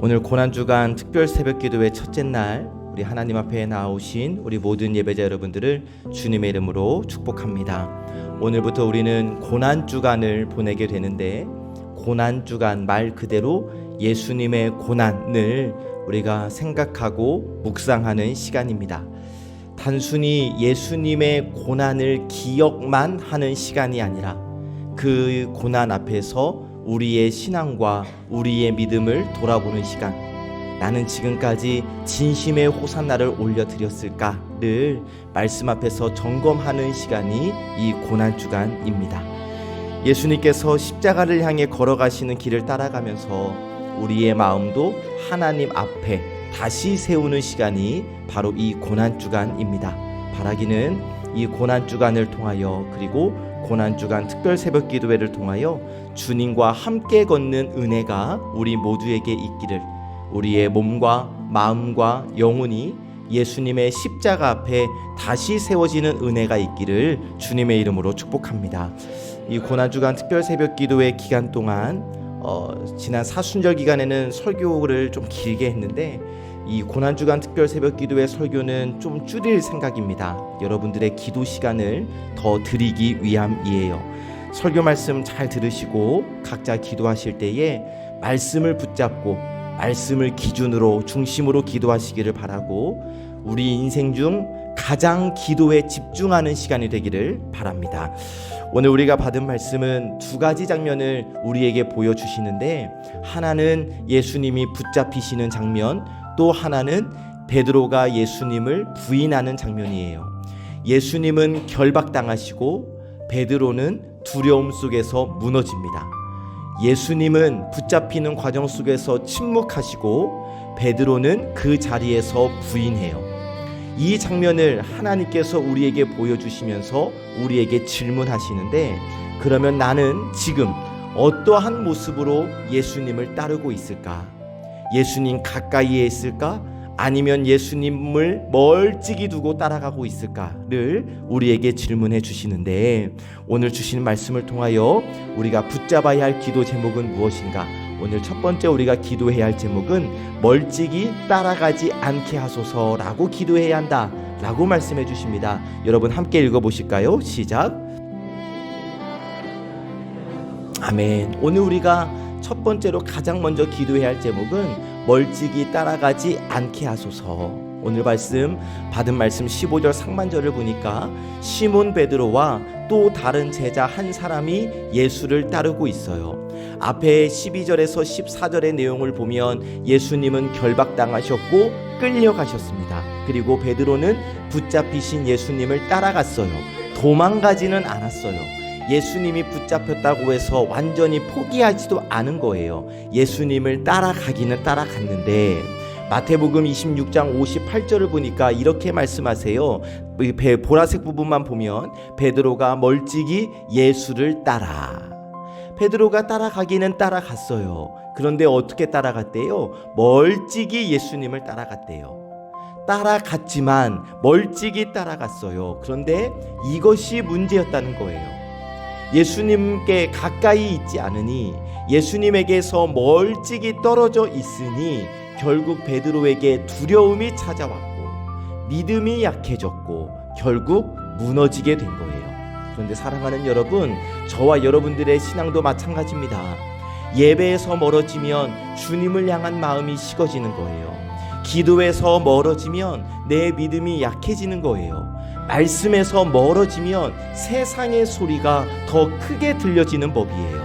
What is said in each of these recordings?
오늘 고난주간 특별 새벽기도회 첫째 날 우리 하나님 앞에 나오신 우리 모든 예배자 여러분들을 주님의 이름으로 축복합니다. 오늘부터 우리는 고난주간을 보내게 되는데, 고난주간 말 그대로 예수님의 고난을 우리가 생각하고 묵상하는 시간입니다. 단순히 예수님의 고난을 기억만 하는 시간이 아니라 그 고난 앞에서 우리의 신앙과 우리의 믿음을 돌아보는 시간, 나는 지금까지 진심의 호산나를 올려드렸을까를 말씀 앞에서 점검하는 시간이 이 고난주간입니다. 예수님께서 십자가를 향해 걸어가시는 길을 따라가면서 우리의 마음도 하나님 앞에 다시 세우는 시간이 바로 이 고난주간입니다. 바라기는 이 고난주간을 통하여, 그리고 고난주간 특별 새벽기도회를 통하여 주님과 함께 걷는 은혜가 우리 모두에게 있기를, 우리의 몸과 마음과 영혼이 예수님의 십자가 앞에 다시 세워지는 은혜가 있기를 주님의 이름으로 축복합니다. 이 고난주간 특별 새벽기도회 기간 동안 지난 사순절 기간에는 설교를 좀 길게 했는데, 이 고난주간 특별 새벽기도회 설교는 좀 줄일 생각입니다. 여러분들의 기도 시간을 더 드리기 위함이에요. 설교 말씀 잘 들으시고 각자 기도하실 때에 말씀을 붙잡고 말씀을 기준으로 중심으로 기도하시기를 바라고, 우리 인생 중 가장 기도에 집중하는 시간이 되기를 바랍니다. 오늘 우리가 받은 말씀은 두 가지 장면을 우리에게 보여주시는데, 하나는 예수님이 붙잡히시는 장면, 또 하나는 베드로가 예수님을 부인하는 장면이에요. 예수님은 결박당하시고 베드로는 두려움 속에서 무너집니다. 예수님은 붙잡히는 과정 속에서 침묵하시고 베드로는 그 자리에서 부인해요. 이 장면을 하나님께서 우리에게 보여주시면서 우리에게 질문하시는데, 그러면 나는 지금 어떠한 모습으로 예수님을 따르고 있을까? 예수님 가까이에 있을까? 아니면 예수님을 멀찍이 두고 따라가고 있을까를 우리에게 질문해 주시는데, 오늘 주시는 말씀을 통하여 우리가 붙잡아야 할 기도 제목은 무엇인가? 오늘 첫 번째 우리가 기도해야 할 제목은 멀찍이 따라가지 않게 하소서라고 기도해야 한다 라고 말씀해 주십니다. 여러분 함께 읽어보실까요? 시작. 아멘. 오늘 우리가 첫 번째로 가장 먼저 기도해야 할 제목은 멀찍이 따라가지 않게 하소서. 오늘 말씀 받은 말씀 15절 상반절을 보니까 시몬 베드로와 또 다른 제자 한 사람이 예수를 따르고 있어요. 앞에 12절에서 14절의 내용을 보면 예수님은 결박당하셨고 끌려가셨습니다. 그리고 베드로는 붙잡히신 예수님을 따라갔어요. 도망가지는 않았어요. 예수님이 붙잡혔다고 해서 완전히 포기하지도 않은 거예요. 예수님을 따라가기는 따라갔는데, 마태복음 26장 58절을 보니까 이렇게 말씀하세요. 보라색 부분만 보면 베드로가 멀찍이 예수를 따라. 베드로가 따라가기는 따라갔어요. 그런데 어떻게 따라갔대요? 멀찍이 예수님을 따라갔대요. 따라갔지만 멀찍이 따라갔어요. 그런데 이것이 문제였다는 거예요. 예수님께 가까이 있지 않으니, 예수님에게서 멀찍이 떨어져 있으니 결국 베드로에게 두려움이 찾아왔고 믿음이 약해졌고 결국 무너지게 된 거예요. 그런데 사랑하는 여러분, 저와 여러분들의 신앙도 마찬가지입니다. 예배에서 멀어지면 주님을 향한 마음이 식어지는 거예요. 기도에서 멀어지면 내 믿음이 약해지는 거예요. 말씀에서 멀어지면 세상의 소리가 더 크게 들려지는 법이에요.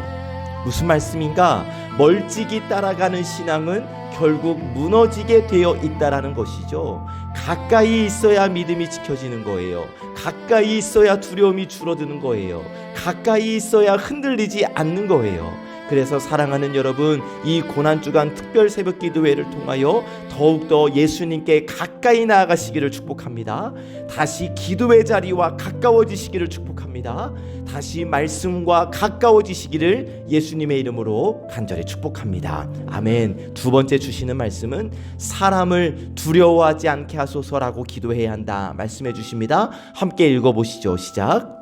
무슨 말씀인가? 멀찍이 따라가는 신앙은 결국 무너지게 되어 있다라는 것이죠. 가까이 있어야 믿음이 지켜지는 거예요. 가까이 있어야 두려움이 줄어드는 거예요. 가까이 있어야 흔들리지 않는 거예요. 그래서 사랑하는 여러분, 이 고난주간 특별 새벽기도회를 통하여 더욱더 예수님께 가까이 나아가시기를 축복합니다. 다시 기도의 자리와 가까워지시기를 축복합니다. 다시 말씀과 가까워지시기를 예수님의 이름으로 간절히 축복합니다. 아멘. 두 번째 주시는 말씀은 사람을 두려워하지 않게 하소서라고 기도해야 한다 말씀해 주십니다. 함께 읽어보시죠. 시작.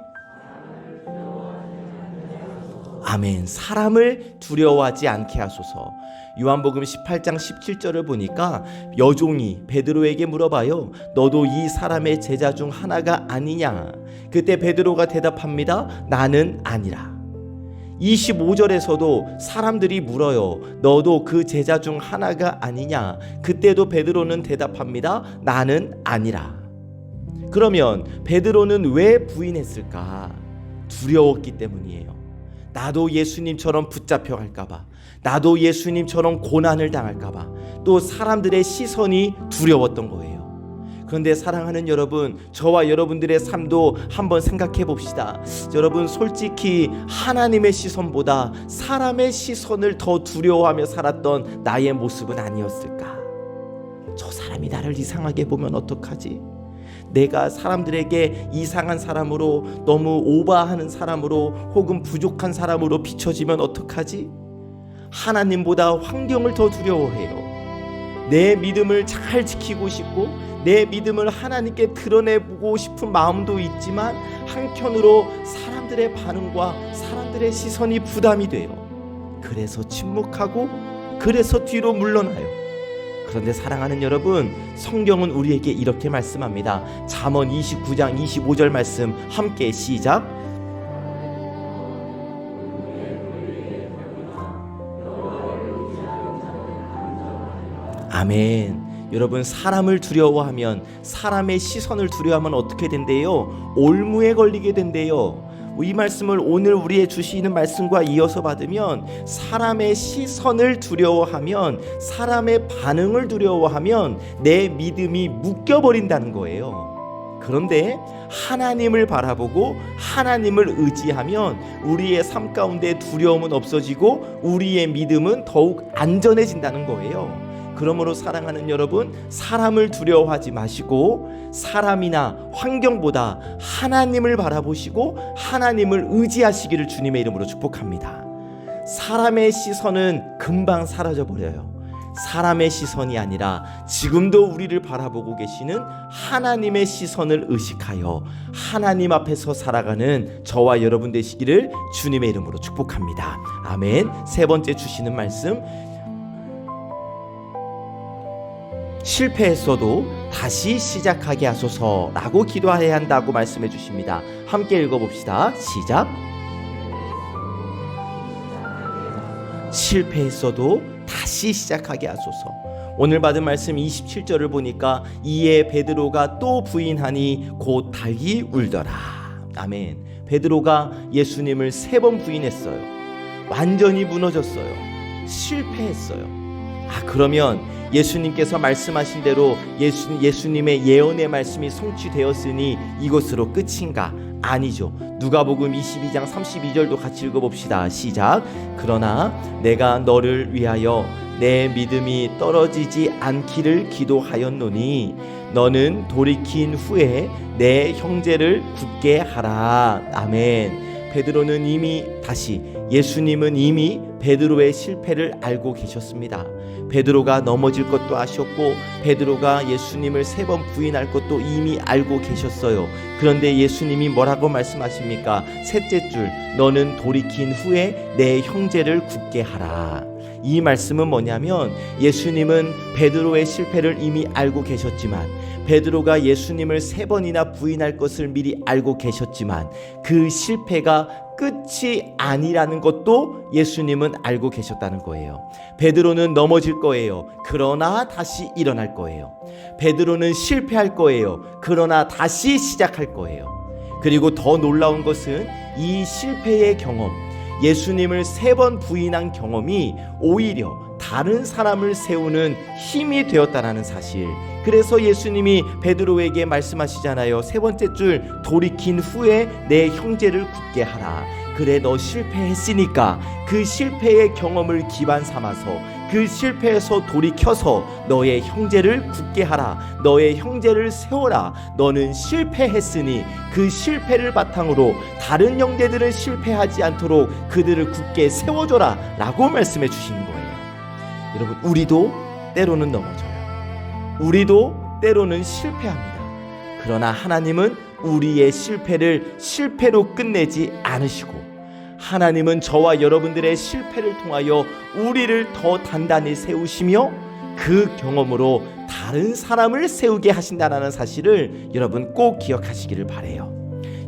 아멘. 사람을 두려워하지 않게 하소서. 요한복음 18장 17절을 보니까 여종이 베드로에게 물어봐요. 너도 이 사람의 제자 중 하나가 아니냐? 그때 베드로가 대답합니다. 나는 아니라. 25절에서도 사람들이 물어요. 너도 그 제자 중 하나가 아니냐? 그때도 베드로는 대답합니다. 나는 아니라. 그러면 베드로는 왜 부인했을까? 두려웠기 때문이에요. 나도 예수님처럼 붙잡혀 갈까봐, 나도 예수님처럼 고난을 당할까봐, 또 사람들의 시선이 두려웠던 거예요. 그런데 사랑하는 여러분, 저와 여러분들의 삶도 한번 생각해 봅시다. 여러분, 솔직히 하나님의 시선보다 사람의 시선을 더 두려워하며 살았던 나의 모습은 아니었을까? 저 사람이 나를 이상하게 보면 어떡하지? 내가 사람들에게 이상한 사람으로, 너무 오버하는 사람으로, 혹은 부족한 사람으로 비춰지면 어떡하지? 하나님보다 환경을 더 두려워해요. 내 믿음을 잘 지키고 싶고 내 믿음을 하나님께 드러내보고 싶은 마음도 있지만 한편으로 사람들의 반응과 사람들의 시선이 부담이 돼요. 그래서 침묵하고 그래서 뒤로 물러나요. 그런데 사랑하는 여러분, 성경은 우리에게 이렇게 말씀합니다. 잠언 29장 25절 말씀 함께 시작. 아멘. 여러분, 사람을 두려워하면, 사람의 시선을 두려워하면 어떻게 된대요? 올무에 걸리게 된대요. 이 말씀을 오늘 우리의 주시는 말씀과 이어서 받으면, 사람의 시선을 두려워하면, 사람의 반응을 두려워하면 내 믿음이 묶여버린다는 거예요. 그런데 하나님을 바라보고 하나님을 의지하면 우리의 삶 가운데 두려움은 없어지고 우리의 믿음은 더욱 안전해진다는 거예요. 그러므로 사랑하는 여러분, 사람을 두려워하지 마시고 사람이나 환경보다 하나님을 바라보시고 하나님을 의지하시기를 주님의 이름으로 축복합니다. 사람의 시선은 금방 사라져버려요. 사람의 시선이 아니라 지금도 우리를 바라보고 계시는 하나님의 시선을 의식하여 하나님 앞에서 살아가는 저와 여러분 되시기를 주님의 이름으로 축복합니다. 아멘. 세 번째 주시는 말씀, 실패했어도 다시 시작하게 하소서라고 기도해야 한다고 말씀해 주십니다. 함께 읽어봅시다. 시작. 실패했어도 다시 시작하게 하소서. 오늘 받은 말씀 27절을 보니까 이에 베드로가 또 부인하니 곧 닭이 울더라. 아멘. 베드로가 예수님을 3번 부인했어요. 완전히 무너졌어요. 실패했어요. 그러면 예수님께서 말씀하신 대로 예수님의 예언의 말씀이 성취되었으니 이것으로 끝인가? 아니죠. 누가복음 22장 32절도 같이 읽어봅시다. 시작. 그러나 내가 너를 위하여 내 믿음이 떨어지지 않기를 기도하였노니 너는 돌이킨 후에 내 형제를 굳게 하라. 아멘. 베드로는 이미 예수님은 이미 베드로의 실패를 알고 계셨습니다. 베드로가 넘어질 것도 아셨고 베드로가 예수님을 3번 부인할 것도 이미 알고 계셨어요. 그런데 예수님이 뭐라고 말씀하십니까? 셋째 줄, 너는 돌이킨 후에 내 형제를 굳게 하라. 이 말씀은 뭐냐면 예수님은 베드로의 실패를 이미 알고 계셨지만, 베드로가 예수님을 3번이나 부인할 것을 미리 알고 계셨지만 그 실패가 끝이 아니라는 것도 예수님은 알고 계셨다는 거예요. 베드로는 넘어질 거예요. 그러나 다시 일어날 거예요. 베드로는 실패할 거예요. 그러나 다시 시작할 거예요. 그리고 더 놀라운 것은 이 실패의 경험, 예수님을 3번 부인한 경험이 오히려 다른 사람을 세우는 힘이 되었다라는 사실. 그래서 예수님이 베드로에게 말씀하시잖아요. 3번째 줄, 돌이킨 후에 내 형제를 굳게 하라. 그래, 너 실패했으니까 그 실패의 경험을 기반 삼아서 그 실패에서 돌이켜서 너의 형제를 굳게 하라. 너의 형제를 세워라. 너는 실패했으니 그 실패를 바탕으로 다른 형제들은 실패하지 않도록 그들을 굳게 세워줘라 라고 말씀해 주시는 거예요. 여러분, 우리도 때로는 넘어져요. 우리도 때로는 실패합니다. 그러나 하나님은 우리의 실패를 실패로 끝내지 않으시고 하나님은 저와 여러분들의 실패를 통하여 우리를 더 단단히 세우시며 그 경험으로 다른 사람을 세우게 하신다는 사실을 여러분 꼭 기억하시기를 바라요.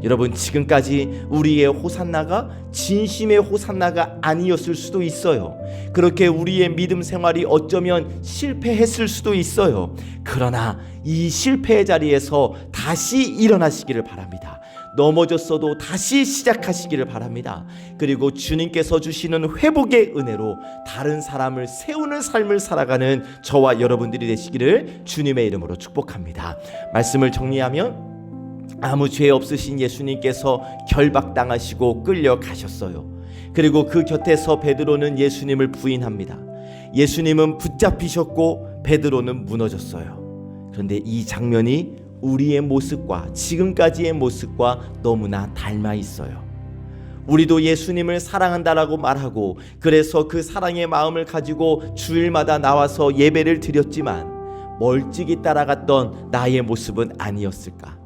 여러분, 지금까지 우리의 호산나가 진심의 호산나가 아니었을 수도 있어요. 그렇게 우리의 믿음 생활이 어쩌면 실패했을 수도 있어요. 그러나 이 실패의 자리에서 다시 일어나시기를 바랍니다. 넘어졌어도 다시 시작하시기를 바랍니다. 그리고 주님께서 주시는 회복의 은혜로 다른 사람을 세우는 삶을 살아가는 저와 여러분들이 되시기를 주님의 이름으로 축복합니다. 말씀을 정리하면 아무 죄 없으신 예수님께서 결박당하시고 끌려가셨어요. 그리고 그 곁에서 베드로는 예수님을 부인합니다. 예수님은 붙잡히셨고 베드로는 무너졌어요. 그런데 이 장면이 우리의 모습과 지금까지의 모습과 너무나 닮아 있어요. 우리도 예수님을 사랑한다라고 말하고 그래서 그 사랑의 마음을 가지고 주일마다 나와서 예배를 드렸지만 멀찍이 따라갔던 나의 모습은 아니었을까?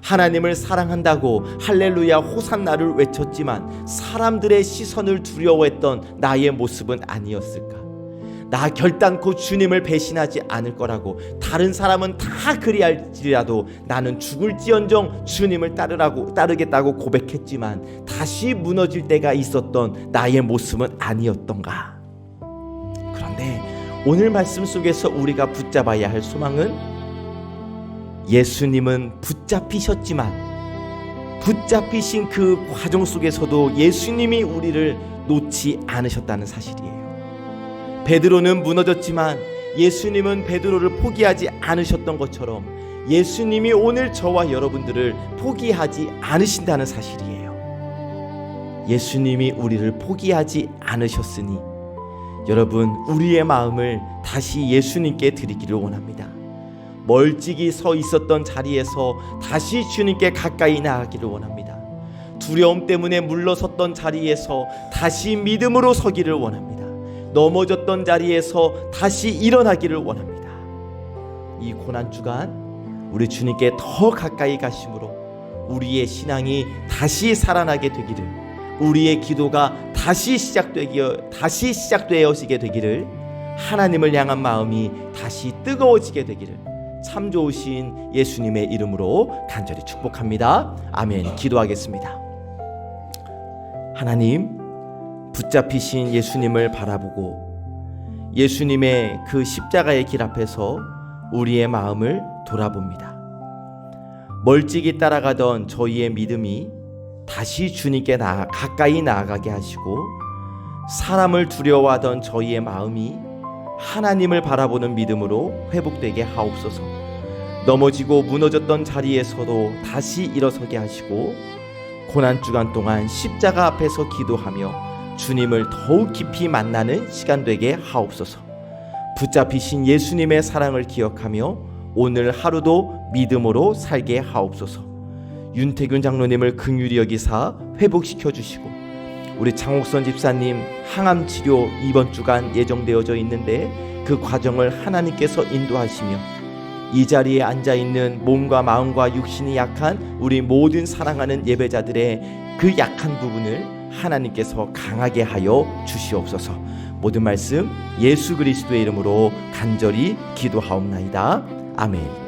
하나님을 사랑한다고 할렐루야 호산나를 외쳤지만 사람들의 시선을 두려워했던 나의 모습은 아니었을까? 나 결단코 주님을 배신하지 않을 거라고, 다른 사람은 다 그리할지라도 나는 죽을지언정 주님을 따르겠다고 고백했지만 다시 무너질 때가 있었던 나의 모습은 아니었던가? 그런데 오늘 말씀 속에서 우리가 붙잡아야 할 소망은 예수님은 붙잡히셨지만 붙잡히신 그 과정 속에서도 예수님이 우리를 놓지 않으셨다는 사실이에요. 베드로는 무너졌지만 예수님은 베드로를 포기하지 않으셨던 것처럼 예수님이 오늘 저와 여러분들을 포기하지 않으신다는 사실이에요. 예수님이 우리를 포기하지 않으셨으니 여러분, 우리의 마음을 다시 예수님께 드리기를 원합니다. 멀찍이 서 있었던 자리에서 다시 주님께 가까이 나아가기를 원합니다. 두려움 때문에 물러섰던 자리에서 다시 믿음으로 서기를 원합니다. 넘어졌던 자리에서 다시 일어나기를 원합니다. 이 고난주간 우리 주님께 더 가까이 가심으로 우리의 신앙이 다시 살아나게 되기를, 우리의 기도가 다시 시작되어지게 되기를, 하나님을 향한 마음이 다시 뜨거워지게 되기를 참 좋으신 예수님의 이름으로 간절히 축복합니다. 아멘. 기도하겠습니다. 하나님, 붙잡히신 예수님을 바라보고 예수님의 그 십자가의 길 앞에서 우리의 마음을 돌아봅니다. 멀찍이 따라가던 저희의 믿음이 다시 주님께 가까이 나아가게 하시고, 사람을 두려워하던 저희의 마음이 하나님을 바라보는 믿음으로 회복되게 하옵소서. 넘어지고 무너졌던 자리에서도 다시 일어서게 하시고, 고난주간 동안 십자가 앞에서 기도하며 주님을 더욱 깊이 만나는 시간 되게 하옵소서. 붙잡히신 예수님의 사랑을 기억하며 오늘 하루도 믿음으로 살게 하옵소서. 윤태균 장로님을 긍휼히 여기사 회복시켜 주시고, 우리 장옥선 집사님 항암 치료 이번 주간 예정되어져 있는데 그 과정을 하나님께서 인도하시며 이 자리에 앉아있는 몸과 마음과 육신이 약한 우리 모든 사랑하는 예배자들의 그 약한 부분을 하나님께서 강하게 하여 주시옵소서. 모든 말씀 예수 그리스도의 이름으로 간절히 기도하옵나이다. 아멘.